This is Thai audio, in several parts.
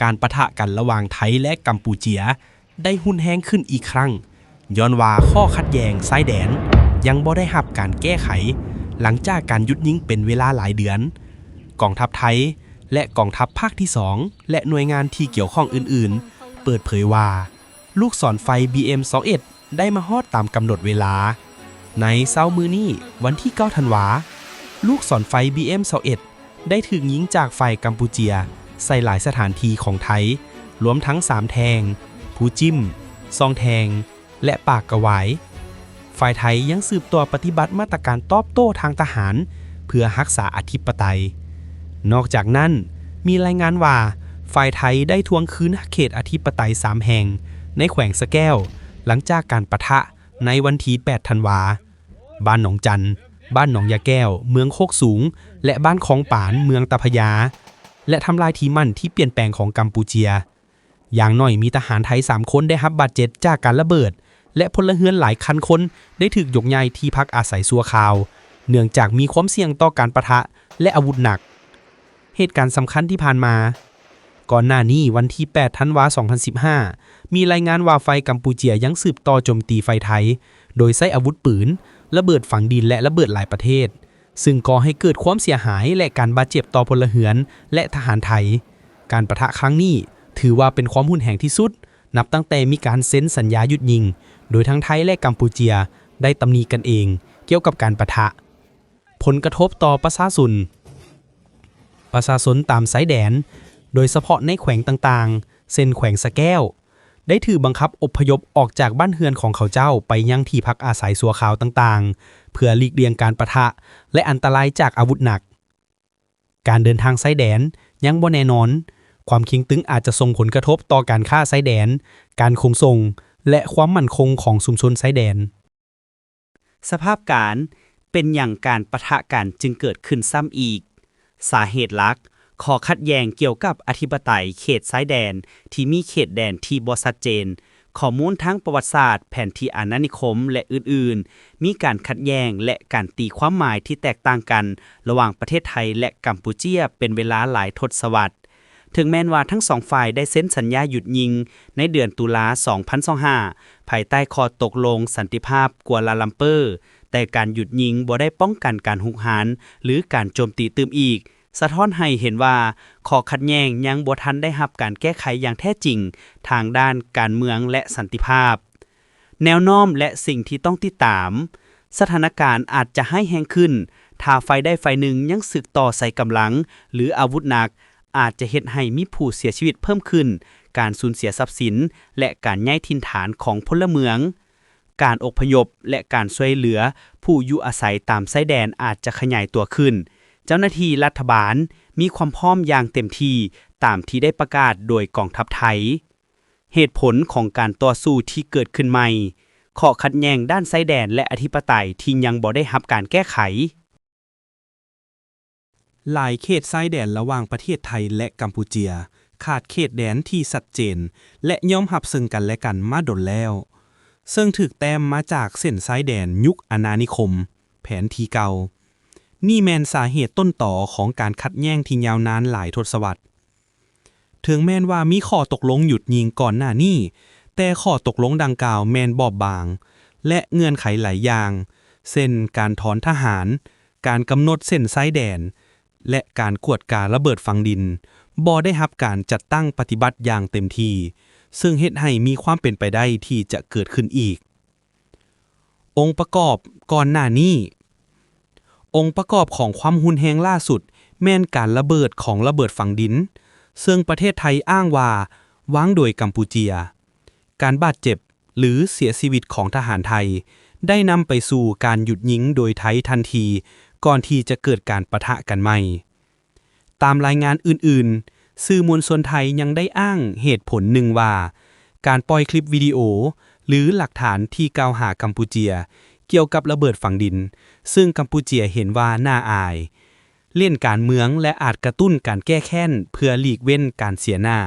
การปะทะกันระหว่างไทยและกัมพูเชียได้หุนแฮงขึ้นอีกครั้งย้อนว่าข้อขัดแย้งชายแดนยังบ่ได้รับการแก้ไขหลังจากการหยุดยิงเป็นเวลาหลายเดือนกองทัพไทยและกองทัพภาคที่2และหน่วยงานที่เกี่ยวข้องอื่นๆเปิดเผยว่าลูกศรไฟ BM21 ได้มาฮอดตามกำหนดเวลาในเช้ามื้อนี้วันที่9ธันวาลูกศรไฟ BM21 ได้ถูกยิงจากฝ่ายกัมพูเชียใส่หลายสถานที่ของไทยรวมทั้ง3แทงภูจิ้มซองแทงและปากกระหวายฝ่ายไทยยังสืบต่อปฏิบัติมาตรการตอบโต้ทางทหารเพื่อรักษาอธิปไตยนอกจากนั้นมีรายงานว่าฝ่ายไทยได้ทวงคืนเขตอธิปไตย3แห่งในแขวงสะแก้วหลังจากการปะทะในวันที่8ธันวาบ้านหนองจันบ้านหนองยาแก้วเมืองโคกสูงและบ้านคลองปานเมืองตะพยาและทำลายที่มั่นที่เปลี่ยนแปลงของกัมพูเชียอย่างน้อยมีทหารไทย3คนได้รับบาดเจ็บจากการระเบิดและพลเรือนหลายพันคนได้ถูกยกย้ายที่พักอาศัยชั่วคราวเนื่องจากมีความเสี่ยงต่อการปะทะและอาวุธหนักเหตุการณ์สำคัญที่ผ่านมาก่อนหน้านี้วันที่8ธันวาคม2015มีรายงานว่าฝ่ายกัมพูเชียยังสืบต่อโจมตีฝ่ายไทยโดยใช้อาวุธปืนระเบิดฝังดินและระเบิดหลายประเทศซึ่งก่อให้เกิดความเสียหายและการบาดเจ็บต่อพลเรือนและทหารไทยการปะทะครั้งนี้ถือว่าเป็นความรุนแรงที่สุดนับตั้งแต่มีการเซ็นสัญญาหยุดยิงโดยทั้งไทยและกัมพูเชียได้ตำหนิกันเองเกี่ยวกับการปะทะผลกระทบต่อประชาชนตามชายแดนโดยเฉพาะในแขวงต่างๆเช่นแขวงสะแก้วได้ถือบังคับอพยพออกจากบ้านเรือนของเขาเจ้าไปยังที่พักอาศัยชั่วคราวต่างๆเพื่อหลีกเลี่ยงการปะทะและอันตรายจากอาวุธหนักการเดินทางชายแดนยังบ่แน่นอนความเข้มตึงอาจจะส่งผลกระทบต่อการค้าชายแดนการขนส่งและความมั่นคงของชุมชนชายแดนสภาพการเป็นอย่างการปะทะกันจึงเกิดขึ้นซ้ำอีกสาเหตุหลักข้อขัดแย้งเกี่ยวกับอธิปไตยเขตชายแดนที่มีเขตแดนที่บ่ชัดเจนข้อมูลทั้งประวัติศาสตร์แผนที่อาณานิคมและอื่นๆมีการขัดแย้งและการตีความหมายที่แตกต่างกันระหว่างประเทศไทยและกัมพูเชียเป็นเวลาหลายทศวรรษถึงแม้ว่าทั้งสองฝ่ายได้เซ็นสัญญาหยุดยิงในเดือนตุลา2025ภายใต้ข้อตกลงสันติภาพกัวลาลัมเปอร์แต่การหยุดยิงบ่ได้ป้องกันการหุกหาญหรือการโจมตีตื้มอีกสะท้อนให้เห็นว่าข้อขัดแย้งยังบ่ทันได้รับการแก้ไขอย่างแท้จริงทางด้านการเมืองและสันติภาพแนวโน้มและสิ่งที่ต้องติดตามสถานการณ์อาจจะให้แห้งขึ้นถ้าฝ่ายใดฝ่ายหนึ่งยังสึกต่อใส่กำลังหรืออาวุธหนักอาจจะเฮ็ดให้มีผู้เสียชีวิตเพิ่มขึ้นการสูญเสียทรัพย์สินและการย้ายถิ่นฐานของพลเมืองการอพยพและการช่วยเหลือผู้อยู่อาศัยตามชายแดนอาจจะขยายตัวขึ้นเจ้าหน้าที่รัฐบาลมีความพร้อมอย่างเต็มที่ตามที่ได้ประกาศโดยกองทัพไทยเหตุผลของการต่อสู้ที่เกิดขึ้นใหม่ข้อขัดแย้งด้านชายแดนและอธิปไตยที่ยังบ่ได้รับการแก้ไขหลายเขตชายแดนระหว่างประเทศไทยและกัมพูเชียขาดเขตแดนที่ชัดเจนและยอมรับซึ่งกันและกันมาดนแล้วซึ่งถูกแต้มมาจากเส้นชายแดนยุคอาณานิคมแผนที่เก่านี่แม่นสาเหตุต้นต่อของการขัดแย้งที่ยาวนานหลายทศวรรษถึงแม้นว่ามีข้อตกลงหยุดยิงก่อนหน้านี้แต่ข้อตกลงดังกล่าวแม่นบอบบางและเงื่อนไขหลายอย่างเช่นการถอนทหารการกำหนดเส้นชายแดนและการกวดการระเบิดฝังดินบ่ได้รับการจัดตั้งปฏิบัติอย่างเต็มที่ซึ่งเฮ็ดให้มีความเป็นไปได้ที่จะเกิดขึ้นอีกองค์ประกอบก่อนหน้านี้องค์ประกอบของความรุนแรงล่าสุดแม่นการระเบิดของระเบิดฝังดินซึ่งประเทศไทยอ้างว่าวางโดยกัมพูเชียการบาดเจ็บหรือเสียชีวิตของทหารไทยได้นำไปสู่การหยุดยิงโดยไทยทันทีก่อนที่จะเกิดการปะทะกันใหม่ตามรายงานอื่นๆสื่อมวลชนไทยยังได้อ้างเหตุผลหนึ่งว่าการปล่อยคลิปวิดีโอหรือหลักฐานที่กล่าวหากัมพูเชียเกี่ยวกับระเบิดฝังดินซึ่งกัมพูเชียเห็นว่าน่าอายเล่นการเมืองและอาจกระตุ้นการแก้แค้นเพื่อหลีกเว้นการเสียหน้า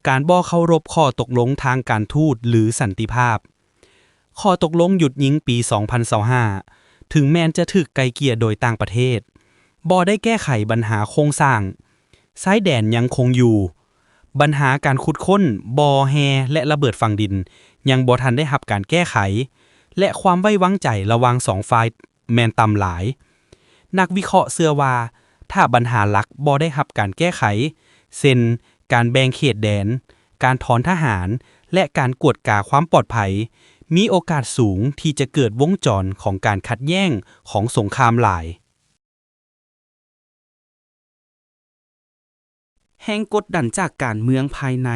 การบ่เคารพข้อตกลงทางการทูตหรือสันติภาพข้อตกลงหยุดยิงปี2025ถึงแม้นจะถูกไกลเกลี่ยโดยต่างประเทศบ่ได้แก้ไขปัญหาโครงสร้าง ชายแดนยังคงอยู่ปัญหาการขุดค้นบ่อแฮและระเบิดฝังดินยังบ่ทันได้รับการแก้ไขและความไว้วางใจระหว่างสองฝ่ายแม่นต่ำหลายนักวิเคราะห์เชื่อว่าถ้าปัญหาหลักบ่ได้รับการแก้ไขเช่นการแบ่งเขตแดนการถอนทหารและการกวดกาความปลอดภัยมีโอกาสสูงที่จะเกิดวงจรของการขัดแย้งของสงครามหลายแห่งกดดันจากการเมืองภายใน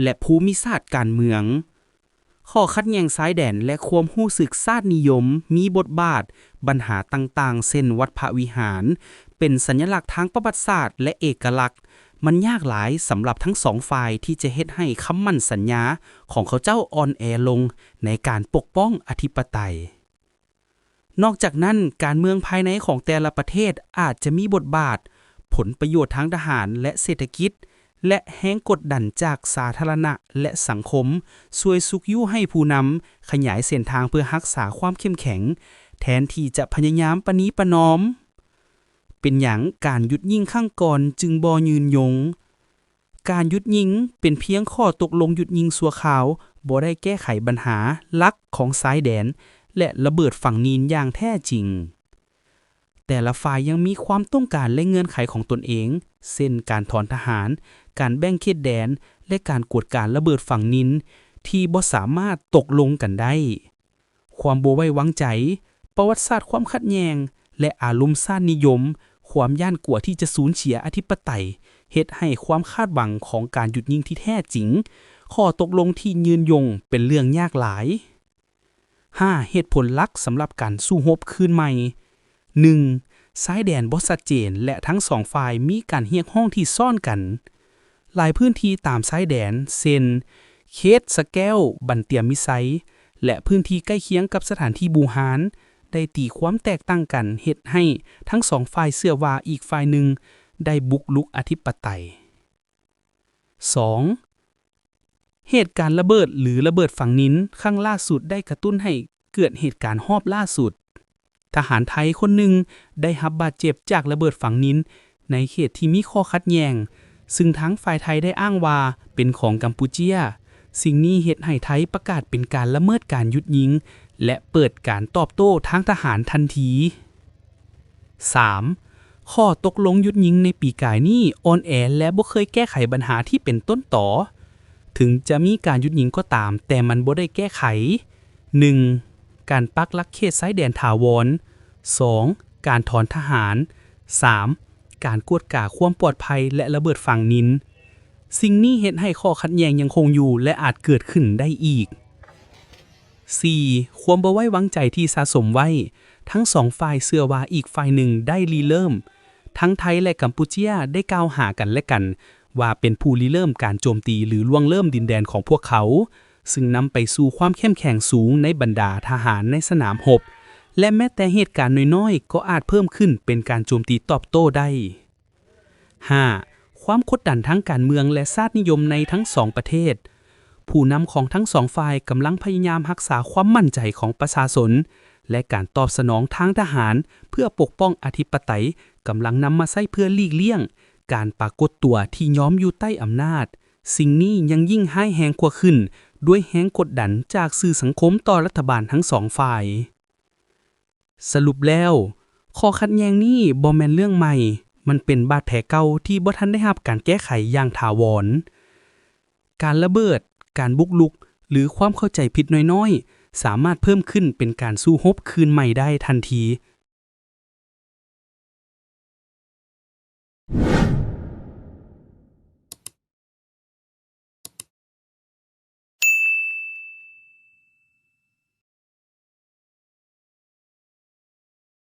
และภูมิศาสตร์การเมืองข้อขัดแย้งชายแดนและความรู้สึกชาตินิยมมีบทบาทปัญหาต่างๆเช่นวัดพระวิหารเป็นสัญลักษณ์ทางประวัติศาสตร์และเอกลักษณ์มันยากหลายสำหรับทั้งสองฝ่ายที่จะเฮ็ดให้คำมั่นสัญญาของเขาเจ้าอ่อนแอลงในการปกป้องอธิปไตยนอกจากนั้นการเมืองภายในของแต่ละประเทศอาจจะมีบทบาทผลประโยชน์ทางทหารและเศรษฐกิจและแรงกดดันจากสาธารณะและสังคมช่วยสุกยุให้ผู้นำขยายเส้นทางเพื่อรักษาความเข้มแข็งแทนที่จะพยายามประนีประนอมเป็นหยังการหยุดยิงข้างก่อนจึงบ่ยืนยงการหยุดยิงเป็นเพียงข้อตกลงหยุดยิงชั่วคราวบ่ได้แก้ไขปัญหาหลักของชายแดนและระเบิดฝังนินอย่างแท้จริงแต่ละฝ่ายยังมีความต้องการและเงื่อนไขของตนเองเช่นการถอนทหารการแบ่งเขตแดนและการกวดการระเบิดฝังนินที่บ่สามารถตกลงกันได้ความบ่ไว้วางใจประวัติศาสตร์ความขัดแย้งและอารมณ์ชาตินิยมความย่านกลัวที่จะสูญเสียอธิปไตยเฮ็ดให้ความคาดหวังของการหยุดยิงที่แท้จริงข้อตกลงที่ยืนยงเป็นเรื่องยากหลาย 5. เหตุผลหลักสำหรับการสู้รบคืนใหม่ 1. ชายแดนบ่ชัดเจนและทั้งสองฝ่ายมีการเรียกร้องที่ซ่อนกันหลายพื้นที่ตามชายแดนเช่นเขตสะแก้วบันเตียมิไซและพื้นที่ใกล้เคียงกับสถานที่บูฮานได้ตีความแตกต่างกันเฮ็ดให้ทั้งสองฝ่ายเชื่อว่าอีกฝ่ายหนึ่งได้บุกรุกอธิปไตย 2. เหตุการณ์ระเบิดหรือระเบิดฝังนินครั้งล่าสุดได้กระตุ้นให้เกิดเหตุการณ์รอบล่าสุดทหารไทยคนหนึ่งได้รับบาดเจ็บจากระเบิดฝังนินในเขตที่มีข้อขัดแย้งซึ่งทั้งฝ่ายไทยได้อ้างว่าเป็นของกัมพูเชียสิ่งนี้เฮ็ดให้ไทยประกาศเป็นการละเมิดการหยุดยิงและเปิดการตอบโต้ทางทหารทันที 3. ข้อตกลงหยุดยิงในปีกายนี้อ่อนแอและบ่เคยแก้ไขปัญหาที่เป็นต้นตอถึงจะมีการหยุดยิงก็ตามแต่มันบ่ได้แก้ไข 1. การปักหลักเขตชายแดนถาวร 2. การถอนทหาร 3. การกวดกาความปลอดภัยและระเบิดฝังนินสิ่งนี้เฮ็ดให้ข้อขัดแย้งยังคงอยู่และอาจเกิดขึ้นได้อีก 4. ความบ่ไว้วางใจที่สะสมไว้ทั้งสองฝ่ายเชื่อว่าอีกฝ่ายหนึ่งได้ริเริ่มทั้งไทยและกัมพูเชียได้กล่าวหากันและกันว่าเป็นผู้ริเริ่มการโจมตีหรือล่วงเริ่มดินแดนของพวกเขาซึ่งนำไปสู่ความเข้มแข็งสูงในบรรดาทหารในสนามรบและแม้แต่เหตุการณ์น้อยๆก็อาจเพิ่มขึ้นเป็นการโจมตีตอบโต้ได้ 5. ความกดดันทางการเมืองและชาตินิยมในทั้งสองประเทศผู้นำของทั้งสองฝ่ายกำลังพยายามรักษาความมั่นใจของประชาชนและการตอบสนองทางทหารเพื่อปกป้องอธิปไตยกำลังนำมาใช้เพื่อหลีกเลี่ยงการปรากฏตัวที่ยอมอยู่ใต้อำนาจสิ่งนี้ยังยิ่งร้ายแรงกว่าขึ้นด้วยแรงกดดันจากสื่อสังคมต่อรัฐบาลทั้งสองฝ่ายสรุปแล้วข้อขัดแย้งนี้บ่แม่นเรื่องใหม่มันเป็นบาดแผลเก่าที่บ่ทันได้รับการแก้ไขอย่างถาวรการระเบิดการบุกรุกหรือความเข้าใจผิดน้อยๆสามารถเพิ่มขึ้นเป็นการสู้รบคืนใหม่ได้ทันที